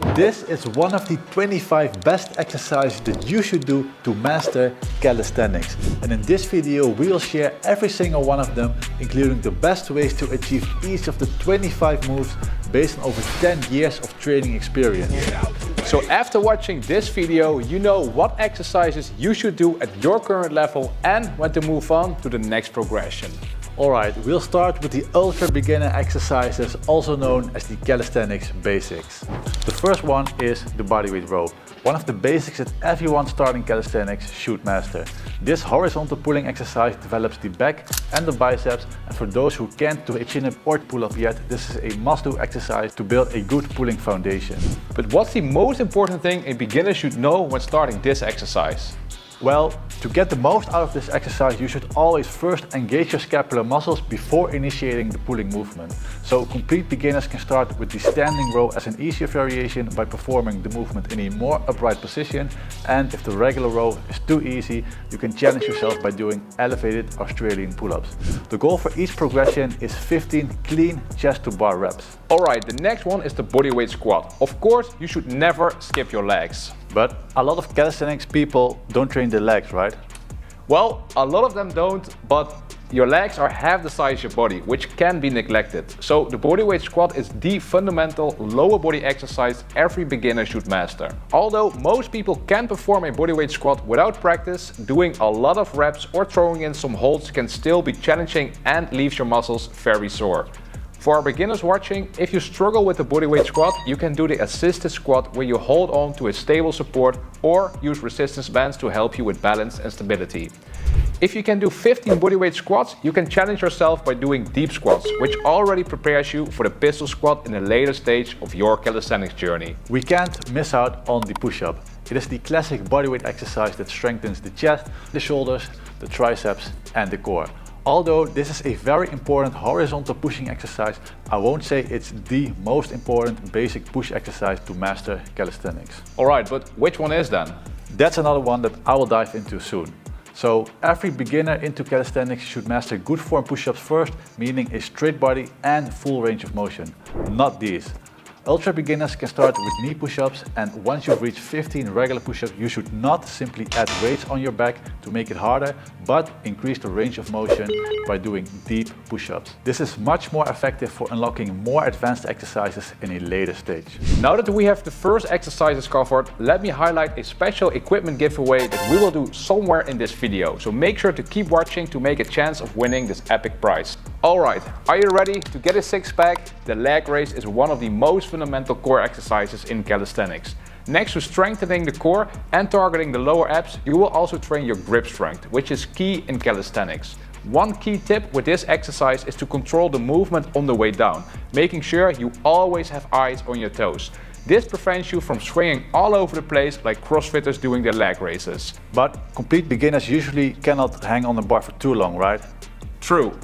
This is one of the 25 best exercises that you should do to master calisthenics. And in this video we will share every single one of them, including the best ways to achieve each of the 25 moves based on over 10 years of training experience. So after watching this video, you know what exercises you should do at your current level and when to move on to the next progression. Alright, we'll start with the ultra beginner exercises, also known as the calisthenics basics. The first one is the bodyweight row, one of the basics that everyone starting calisthenics should master. This horizontal pulling exercise develops the back and the biceps, and for those who can't do a chin-up or pull-up yet, this is a must-do exercise to build a good pulling foundation. But what's the most important thing a beginner should know when starting this exercise? Well, to get the most out of this exercise, you should always first engage your scapular muscles before initiating the pulling movement. So complete beginners can start with the standing row as an easier variation by performing the movement in a more upright position, and if the regular row is too easy, you can challenge yourself by doing elevated Australian pull-ups. The goal for each progression is 15 clean chest to bar reps. Alright, the next one is the bodyweight squat. Of course, you should never skip your legs. But a lot of calisthenics people don't train their legs, right? Well, a lot of them don't, but your legs are half the size of your body, which can be neglected. So the bodyweight squat is the fundamental lower body exercise every beginner should master. Although most people can perform a bodyweight squat without practice, doing a lot of reps or throwing in some holds can still be challenging and leaves your muscles very sore. For our beginners watching, if you struggle with the bodyweight squat, you can do the assisted squat where you hold on to a stable support or use resistance bands to help you with balance and stability. If you can do 15 bodyweight squats, you can challenge yourself by doing deep squats, which already prepares you for the pistol squat in a later stage of your calisthenics journey. We can't miss out on the push-up. It is the classic bodyweight exercise that strengthens the chest, the shoulders, the triceps and the core. Although this is a very important horizontal pushing exercise, I won't say it's the most important basic push exercise to master calisthenics. Alright, but which one is then? That's another one that I will dive into soon. So every beginner into calisthenics should master good form push-ups first, meaning a straight body and full range of motion, not these. Ultra beginners can start with knee push-ups, and once you've reached 15 regular push-ups, you should not simply add weights on your back to make it harder, but increase the range of motion by doing deep push-ups. This is much more effective for unlocking more advanced exercises in a later stage. Now that we have the first exercises covered, let me highlight a special equipment giveaway that we will do somewhere in this video. So make sure to keep watching to make a chance of winning this epic prize. Alright, are you ready to get a six-pack? The leg raise is one of the most fundamental core exercises in calisthenics. Next to strengthening the core and targeting the lower abs, you will also train your grip strength, which is key in calisthenics. One key tip with this exercise is to control the movement on the way down, making sure you always have eyes on your toes. This prevents you from swinging all over the place like CrossFitters doing their leg raises. But complete beginners usually cannot hang on the bar for too long, right? True.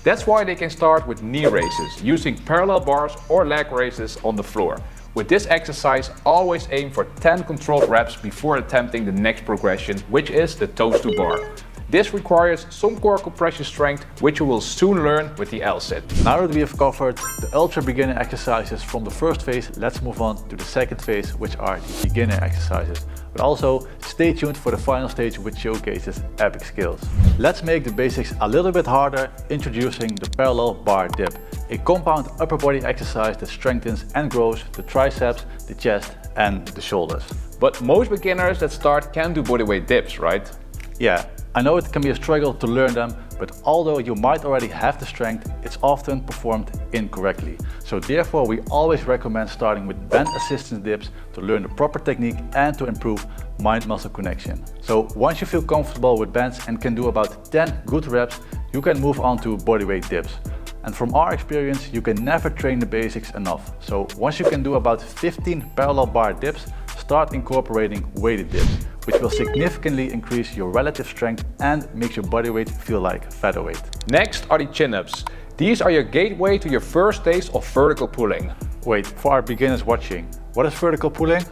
That's why they can start with knee raises, using parallel bars or leg raises on the floor. With this exercise, always aim for 10 controlled reps before attempting the next progression, which is the toes to bar. This requires some core compression strength, which you will soon learn with the L-sit. Now that we have covered the ultra beginner exercises from the first phase, let's move on to the second phase, which are the beginner exercises. But also stay tuned for the final stage, which showcases epic skills. Let's make the basics a little bit harder, introducing the parallel bar dip, a compound upper body exercise that strengthens and grows the triceps, the chest and the shoulders. But most beginners that start can do bodyweight dips, right? Yeah, I know it can be a struggle to learn them, but although you might already have the strength, it's often performed incorrectly. So therefore we always recommend starting with band assistance dips to learn the proper technique and to improve mind-muscle connection. So once you feel comfortable with bands and can do about 10 good reps, you can move on to bodyweight dips. And from our experience, you can never train the basics enough. So once you can do about 15 parallel bar dips, start incorporating weighted dips, which will significantly increase your relative strength and makes your body weight feel like featherweight. Next are the chin-ups. These are your gateway to your first taste of vertical pulling. Wait, for our beginners watching, what is vertical pulling?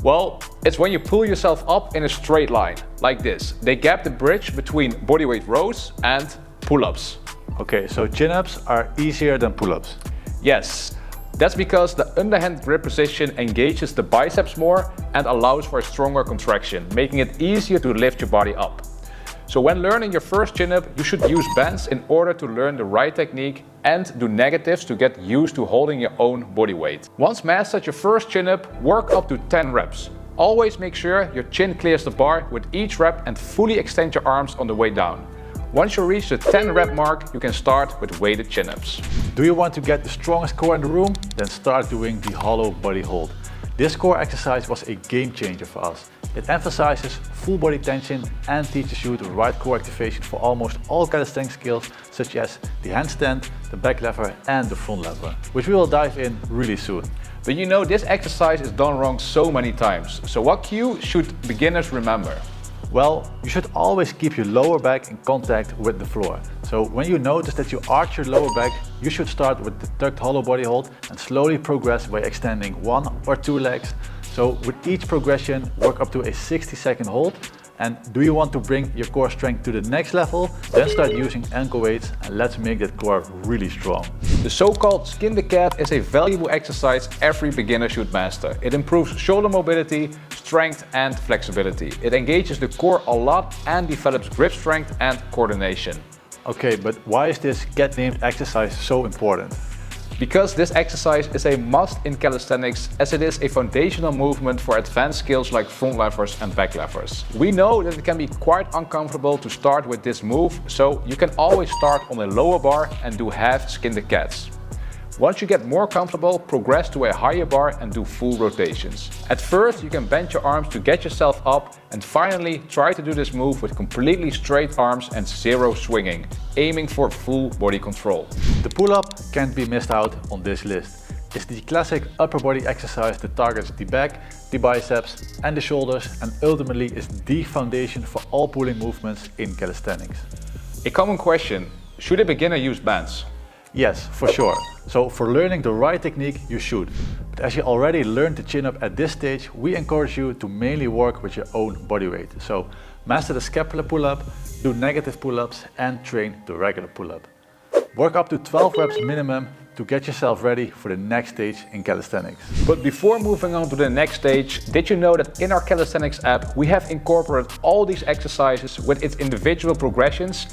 Well, it's when you pull yourself up in a straight line, like this. They gap the bridge between bodyweight rows and pull-ups. Okay, so chin-ups are easier than pull-ups. Yes, That's because the underhand grip position engages the biceps more and allows for a stronger contraction, making it easier to lift your body up. So when learning your first chin-up, you should use bands in order to learn the right technique and do negatives to get used to holding your own body weight. Once mastered your first chin-up, work up to 10 reps. Always make sure your chin clears the bar with each rep and fully extend your arms on the way down. Once you reach the 10 rep mark, you can start with weighted chin-ups. Do you want to get the strongest core in the room? Then start doing the hollow body hold. This core exercise was a game changer for us. It emphasizes full body tension and teaches you the right core activation for almost all calisthenics skills such as the handstand, the back lever and the front lever, which we will dive in really soon. But you know, this exercise is done wrong so many times. So what cue should beginners remember? Well, you should always keep your lower back in contact with the floor. So when you notice that you arch your lower back, you should start with the tucked hollow body hold and slowly progress by extending 1 or 2 legs. So with each progression, work up to a 60-second hold. And do you want to bring your core strength to the next level? Then start using ankle weights and let's make that core really strong. The so-called skin the cat is a valuable exercise every beginner should master. It improves shoulder mobility, strength and flexibility. It engages the core a lot and develops grip strength and coordination. Okay, but why is this cat named exercise so important? Because this exercise is a must in calisthenics as it is a foundational movement for advanced skills like front levers and back levers. We know that it can be quite uncomfortable to start with this move, so you can always start on a lower bar and do half skin the cats. Once you get more comfortable, progress to a higher bar and do full rotations. At first you can bend your arms to get yourself up and finally try to do this move with completely straight arms and zero swinging, aiming for full body control. The pull-up can't be missed out on this list. It's the classic upper body exercise that targets the back, the biceps and the shoulders and ultimately is the foundation for all pulling movements in calisthenics. A common question, should a beginner use bands? Yes, for sure. So for learning the right technique, you should. But as you already learned the chin-up at this stage, we encourage you to mainly work with your own body weight. So master the scapular pull-up, do negative pull-ups and train the regular pull-up. Work up to 12 reps minimum to get yourself ready for the next stage in calisthenics. But before moving on to the next stage, did you know that in our Calisthenics app we have incorporated all these exercises with its individual progressions?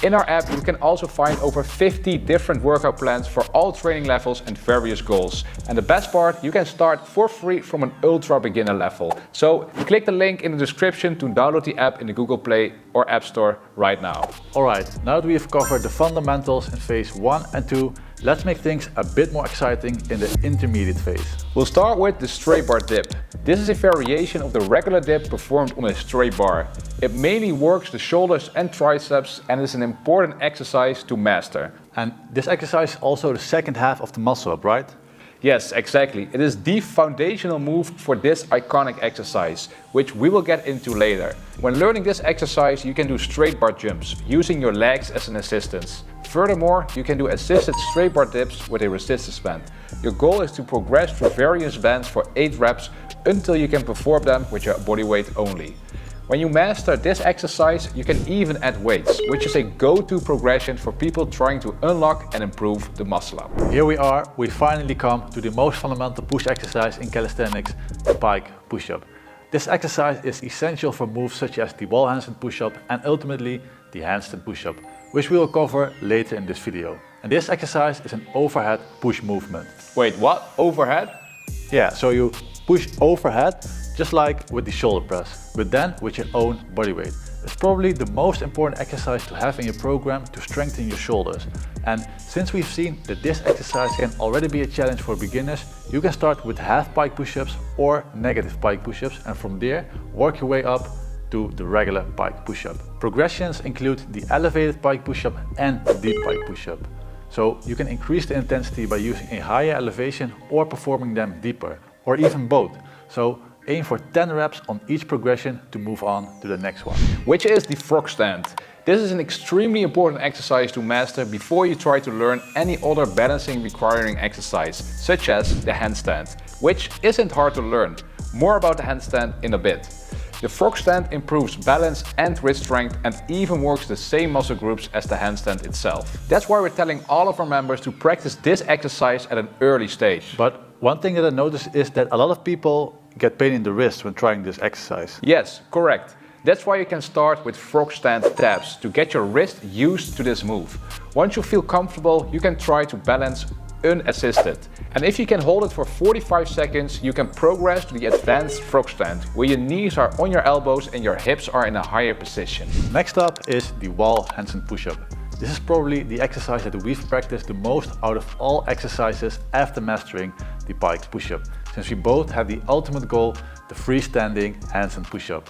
In our app you can also find over 50 different workout plans for all training levels and various goals. And the best part, you can start for free from an ultra beginner level. So click the link in the description to download the app in the Google Play or App Store right now. Alright, now that we have covered the fundamentals in phase 1 and 2, let's make things a bit more exciting in the intermediate phase. We'll start with the straight bar dip. This is a variation of the regular dip performed on a straight bar. It mainly works the shoulders and triceps and is an important exercise to master. And this exercise is also the second half of the muscle up, right? Yes, exactly. It is the foundational move for this iconic exercise, which we will get into later. When learning this exercise, you can do straight bar jumps, using your legs as an assistance. Furthermore, you can do assisted straight bar dips with a resistance band. Your goal is to progress through various bands for 8 reps until you can perform them with your body weight only. When you master this exercise, you can even add weights, which is a go-to progression for people trying to unlock and improve the muscle up. Here we are, we finally come to the most fundamental push exercise in calisthenics, the pike push-up. This exercise is essential for moves such as the wall handstand push-up and ultimately the handstand push-up, which we will cover later in this video. And this exercise is an overhead push movement. Wait, what? Overhead? Yeah, so you push overhead just like with the shoulder press, but then with your own body weight. It's probably the most important exercise to have in your program to strengthen your shoulders. And since we've seen that this exercise can already be a challenge for beginners, you can start with half pike push-ups or negative pike push-ups and from there work your way up to the regular pike push-up. Progressions include the elevated pike push-up and the deep pike push-up. So you can increase the intensity by using a higher elevation or performing them deeper, or even both. So aim for 10 reps on each progression to move on to the next one. Which is the frog stand. This is an extremely important exercise to master before you try to learn any other balancing requiring exercise, such as the handstand, which isn't hard to learn. More about the handstand in a bit. The frog stand improves balance and wrist strength and even works the same muscle groups as the handstand itself. That's why we're telling all of our members to practice this exercise at an early stage. But one thing that I noticed is that a lot of people get pain in the wrist when trying this exercise. Yes, correct. That's why you can start with frog stand taps to get your wrist used to this move. Once you feel comfortable, you can try to balance unassisted. And if you can hold it for 45 seconds, you can progress to the advanced frog stand, where your knees are on your elbows and your hips are in a higher position. Next up is the wall handstand push-up. This is probably the exercise that we've practiced the most out of all exercises after mastering the pike push-up, since we both have the ultimate goal, the freestanding handstand push-up.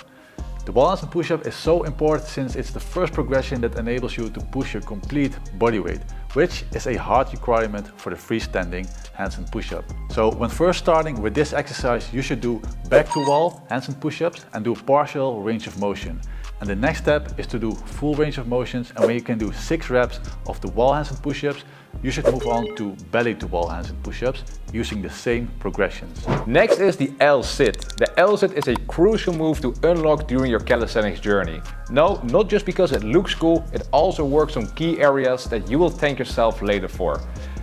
The wall handstand push-up is so important since it's the first progression that enables you to push your complete body weight, which is a hard requirement for the freestanding handstand push-up. So when first starting with this exercise, you should do back to wall handstand push-ups and do partial range of motion. And the next step is to do full range of motions, and when you can do 6 reps of the wall handstand push-ups, you should move on to belly to wall handstand push-ups using the same progressions. Next is the L-sit. The L-sit is a crucial move to unlock during your calisthenics journey. No, not just because it looks cool, it also works on key areas that you will thank yourself later for.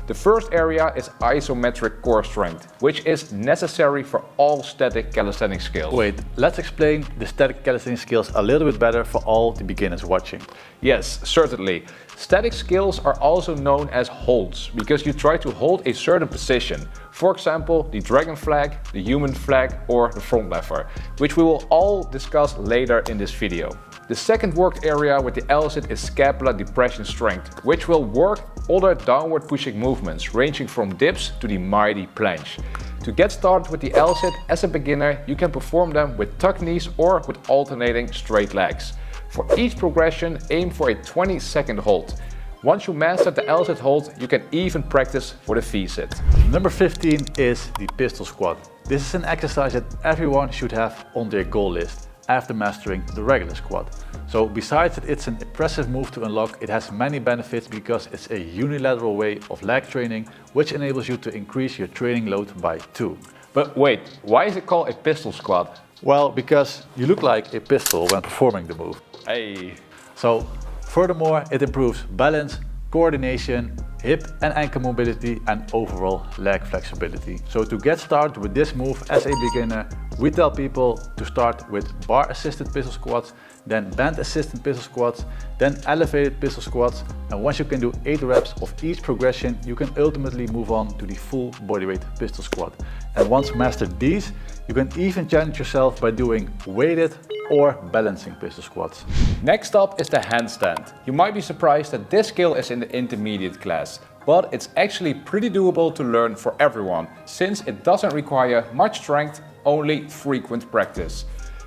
The first area is isometric core strength, which is necessary for all static calisthenics skills. Wait, let's explain the static calisthenics skills a little bit better for all the beginners watching. Yes, certainly. Static skills are also known as holds, because you try to hold a certain position. For example, the dragon flag, the human flag, or the front lever, which we will all discuss later in this video. The second work area with the L-sit is scapula depression strength, which will work other downward pushing movements, ranging from dips to the mighty planche. To get started with the L-sit as a beginner, you can perform them with tuck knees or with alternating straight legs. For each progression, aim for a 20-second hold. Once you master the L-sit hold, you can even practice for the V-sit. Number 15 is the pistol squat. This is an exercise that everyone should have on their goal list after mastering the regular squat. So besides that it's an impressive move to unlock, it has many benefits because it's a unilateral way of leg training, which enables you to increase your training load by 2. But wait, why is it called a pistol squat? Well, because you look like a pistol when performing the move. Hey. So furthermore, it improves balance, coordination, hip and ankle mobility, and overall leg flexibility. So to get started with this move as a beginner, we tell people to start with bar assisted pistol squats, then band assisted pistol squats, then elevated pistol squats, and once you can do 8 reps of each progression, you can ultimately move on to the full bodyweight pistol squat. And once mastered these, you can even challenge yourself by doing weighted or balancing pistol squats. Next up is the handstand. You might be surprised that this skill is in the intermediate class, but it's actually pretty doable to learn for everyone, since it doesn't require much strength, only frequent practice.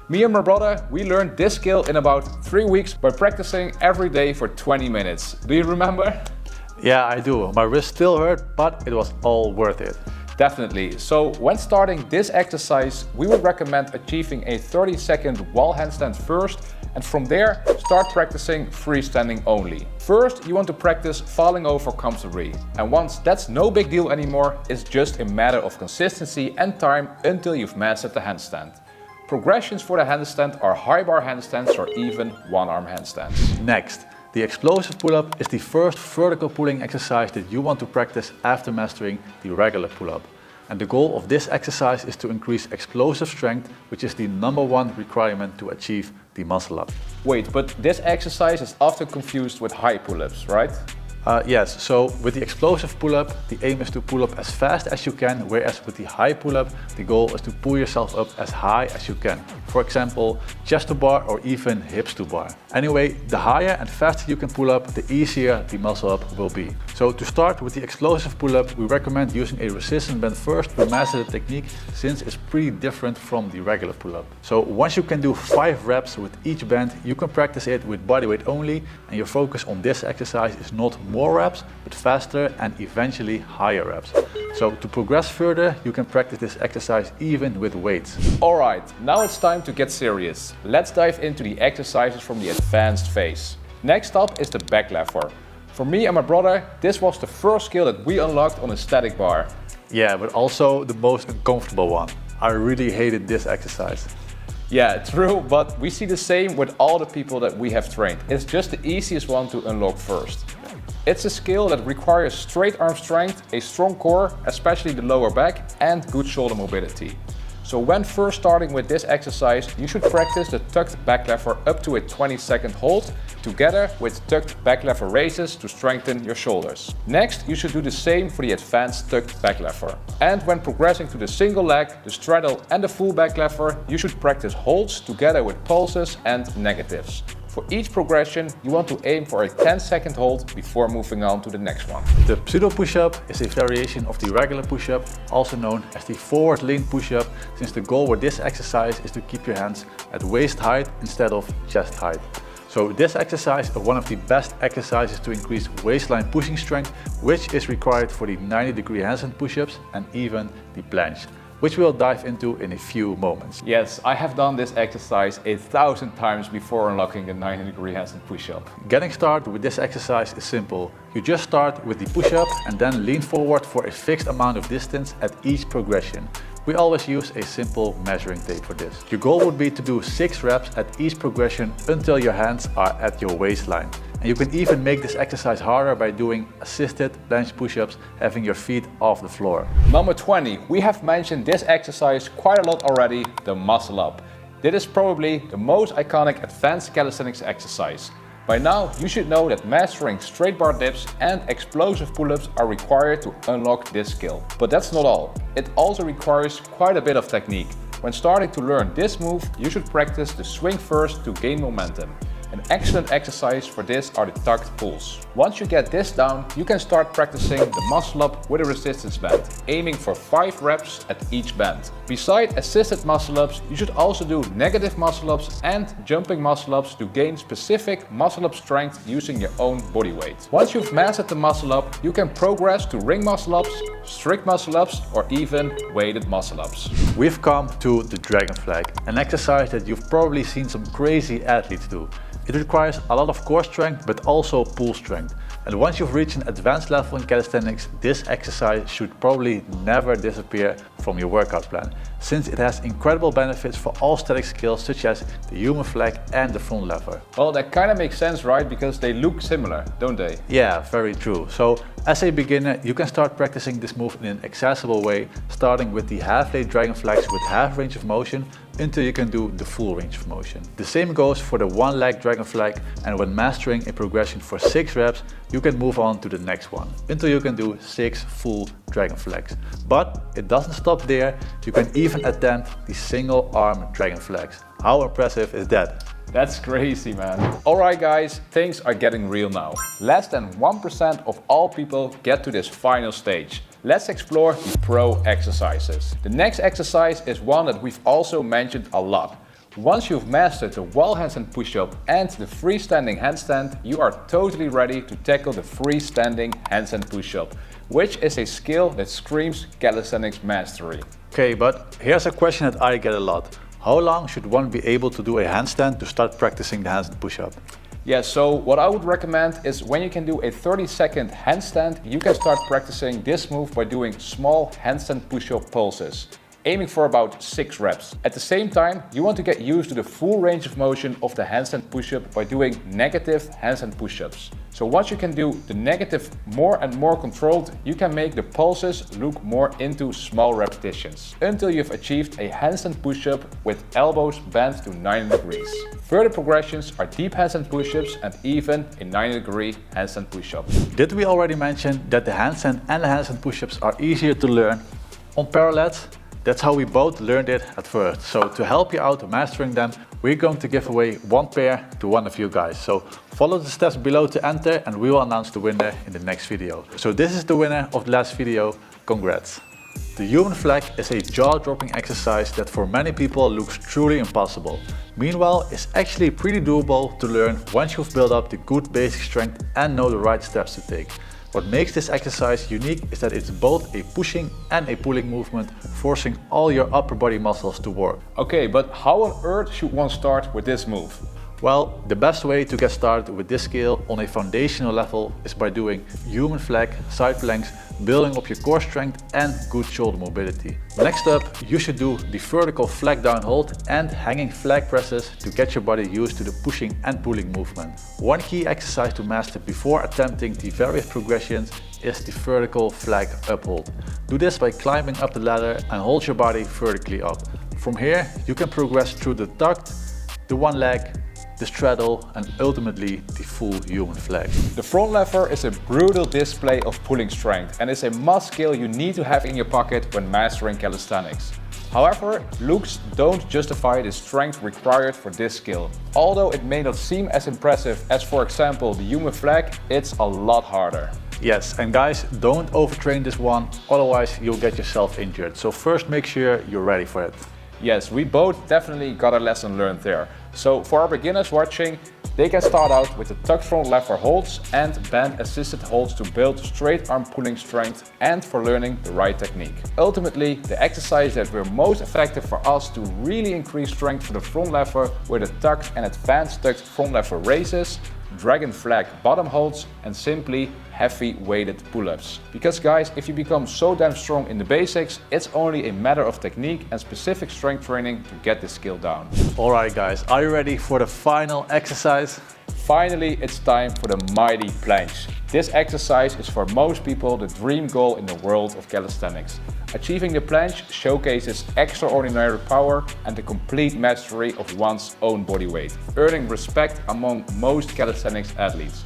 Me and my brother, we learned this skill in about 3 weeks by practicing every day for 20 minutes. Do you remember? Yeah, I do. My wrist still hurt, but it was all worth it. Definitely. So when starting this exercise, we would recommend achieving a 30-second wall handstand first, and from there start practicing freestanding only. First, you want to practice falling over comfortably, and once that's no big deal anymore, it's just a matter of consistency and time until you've mastered the handstand. Progressions for the handstand are high bar handstands or even one-arm handstands. Next, the explosive pull-up is the first vertical pulling exercise that you want to practice after mastering the regular pull-up. And the goal of this exercise is to increase explosive strength, which is the #1 requirement to achieve the muscle up. Wait, but this exercise is often confused with high pull-ups, right? Yes, so with the explosive pull-up, the aim is to pull up as fast as you can, whereas with the high pull-up, the goal is to pull yourself up as high as you can. For example, chest to bar or even hips to bar. Anyway, the higher and faster you can pull up, the easier the muscle up will be. So to start with the explosive pull-up, we recommend using a resistance band first to master the technique, since it's pretty different from the regular pull-up. So once you can do 5 reps with each band, you can practice it with bodyweight only, and your focus on this exercise is not more reps, but faster and eventually higher reps. So to progress further, you can practice this exercise even with weights. Alright, now it's time to get serious. Let's dive into the exercises from the advanced phase. Next up is the back lever. For me and my brother, this was the first skill that we unlocked on a static bar. Yeah, but also the most uncomfortable one. I really hated this exercise. Yeah, true, but we see the same with all the people that we have trained. It's just the easiest one to unlock first. It's a skill that requires straight arm strength, a strong core, especially the lower back, and good shoulder mobility. So when first starting with this exercise, you should practice the tucked back lever up to a 20-second hold, together with tucked back lever raises to strengthen your shoulders. Next, you should do the same for the advanced tucked back lever. And when progressing to the single leg, the straddle and the full back lever, you should practice holds together with pulses and negatives. For each progression, you want to aim for a 10-second hold before moving on to the next one. The pseudo push-up is a variation of the regular push-up, also known as the forward lean push-up, since the goal with this exercise is to keep your hands at waist height instead of chest height. So this exercise is one of the best exercises to increase waistline pushing strength, which is required for the 90-degree handstand push-ups and even the planche, which we'll dive into in a few moments. Yes, I have done this exercise 1,000 times before unlocking the 90-degree handstand push-up. Getting started with this exercise is simple. You just start with the push-up and then lean forward for a fixed amount of distance at each progression. We always use a simple measuring tape for this. Your goal would be to do 6 reps at each progression until your hands are at your waistline. And you can even make this exercise harder by doing assisted planche push-ups, having your feet off the floor. Number 20, we have mentioned this exercise quite a lot already, the muscle up. This is probably the most iconic advanced calisthenics exercise. By now, you should know that mastering straight bar dips and explosive pull-ups are required to unlock this skill. But that's not all. It also requires quite a bit of technique. When starting to learn this move, you should practice the swing first to gain momentum. An excellent exercise for this are the tucked pulls. Once you get this down, you can start practicing the muscle up with a resistance band, aiming for 5 reps at each band. Besides assisted muscle ups, you should also do negative muscle ups and jumping muscle ups to gain specific muscle up strength using your own body weight. Once you've mastered the muscle up, you can progress to ring muscle ups, strict muscle ups, or even weighted muscle ups. We've come to the dragon flag, an exercise that you've probably seen some crazy athletes do. It requires a lot of core strength but also pull strength. And once you've reached an advanced level in calisthenics, this exercise should probably never disappear from your workout plan, since it has incredible benefits for all static skills such as the human flag and the front lever. Well, that kind of makes sense, right? Because they look similar, don't they? Yeah, very true. So as a beginner, you can start practicing this move in an accessible way, starting with the half-lay dragon flags with half range of motion until you can do the full range of motion. The same goes for the one leg dragon flag, and when mastering a progression for 6 reps, you can move on to the next one until you can do 6 full dragon flags. But it doesn't stop there, you can even attempt the single arm dragon flags. How impressive is that? That's crazy, man. Alright guys, things are getting real now. Less than 1% of all people get to this final stage. Let's explore the pro exercises. The next exercise is one that we've also mentioned a lot. Once you've mastered the wall handstand push-up and the freestanding handstand, you are totally ready to tackle the freestanding handstand push-up, which is a skill that screams calisthenics mastery. Okay, but here's a question that I get a lot. How long should one be able to do a handstand to start practicing the handstand push-up? Yeah, so what I would recommend is when you can do a 30-second handstand, you can start practicing this move by doing small handstand push-up pulses, aiming for about 6 reps. At the same time, you want to get used to the full range of motion of the handstand push-up by doing negative handstand push-ups. So once you can do the negative more and more controlled, you can make the pulses look more into small repetitions, until you've achieved a handstand push-up with elbows bent to 90 degrees. Further progressions are deep handstand push-ups and even a 90-degree handstand push-up. Did we already mention that the handstand and the handstand push-ups are easier to learn on parallels? That's how we both learned it at first. So to help you out mastering them, we're going to give away 1 pair to one of you guys. So follow the steps below to enter and we will announce the winner in the next video. So this is the winner of the last video. Congrats. The human flag is a jaw-dropping exercise that for many people looks truly impossible. Meanwhile, it's actually pretty doable to learn once you've built up the good basic strength and know the right steps to take. What makes this exercise unique is that it's both a pushing and a pulling movement, forcing all your upper body muscles to work. Okay, but how on earth should one start with this move? Well, the best way to get started with this skill on a foundational level is by doing human flag, side planks, building up your core strength and good shoulder mobility. Next up, you should do the vertical flag down hold and hanging flag presses to get your body used to the pushing and pulling movement. One key exercise to master before attempting the various progressions is the vertical flag uphold. Do this by climbing up the ladder and hold your body vertically up. From here, you can progress through the tucked, the one leg, the straddle and ultimately the full human flag. The front lever is a brutal display of pulling strength and is a must skill you need to have in your pocket when mastering calisthenics. However, looks don't justify the strength required for this skill. Although it may not seem as impressive as, for example, the human flag, it's a lot harder. Yes, and guys, don't overtrain this one, otherwise you'll get yourself injured. So first make sure you're ready for it. Yes, we both definitely got a lesson learned there. So for our beginners watching, they can start out with the tucked front lever holds and band assisted holds to build straight arm pulling strength and for learning the right technique. Ultimately, the exercise that were most effective for us to really increase strength for the front lever were the tucked and advanced tucked front lever raises, dragon flag bottom holds and simply heavy weighted pull-ups. Because guys, if you become so damn strong in the basics, it's only a matter of technique and specific strength training to get this skill down. Alright guys, are you ready for the final exercise? Finally, it's time for the mighty planche. This exercise is for most people the dream goal in the world of calisthenics. Achieving the planche showcases extraordinary power and the complete mastery of one's own body weight, earning respect among most calisthenics athletes.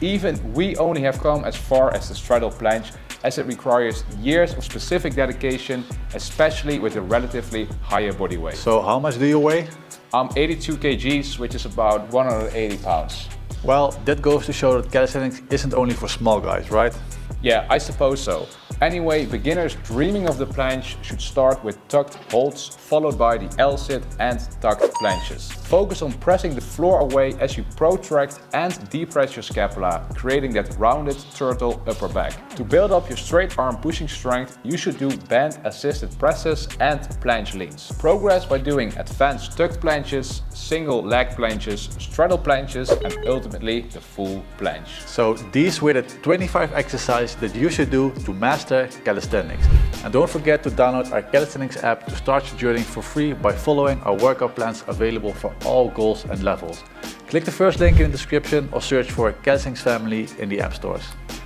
Even we only have come as far as the straddle planche, as it requires years of specific dedication, especially with a relatively higher body weight. So how much do you weigh? I'm 82 kgs, which is about 180 pounds. Well, that goes to show that calisthenics isn't only for small guys, right? Yeah, I suppose so. Anyway, beginners dreaming of the planche should start with tucked holds, followed by the L-sit and tucked planches. Focus on pressing the floor away as you protract and depress your scapula, creating that rounded turtle upper back. To build up your straight arm pushing strength, you should do band assisted presses and planche leans. Progress by doing advanced tucked planches, single leg planches, straddle planches and ultimately the full planche. So these were the 25 exercises that you should do to master calisthenics. And don't forget to download our calisthenics app to start your journey for free by following our workout plans available for all goals and levels. Click the first link in the description or search for Calisthenics Family in the app stores.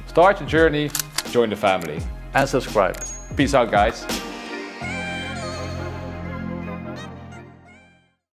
Start your journey, join the family. And subscribe. Peace out guys.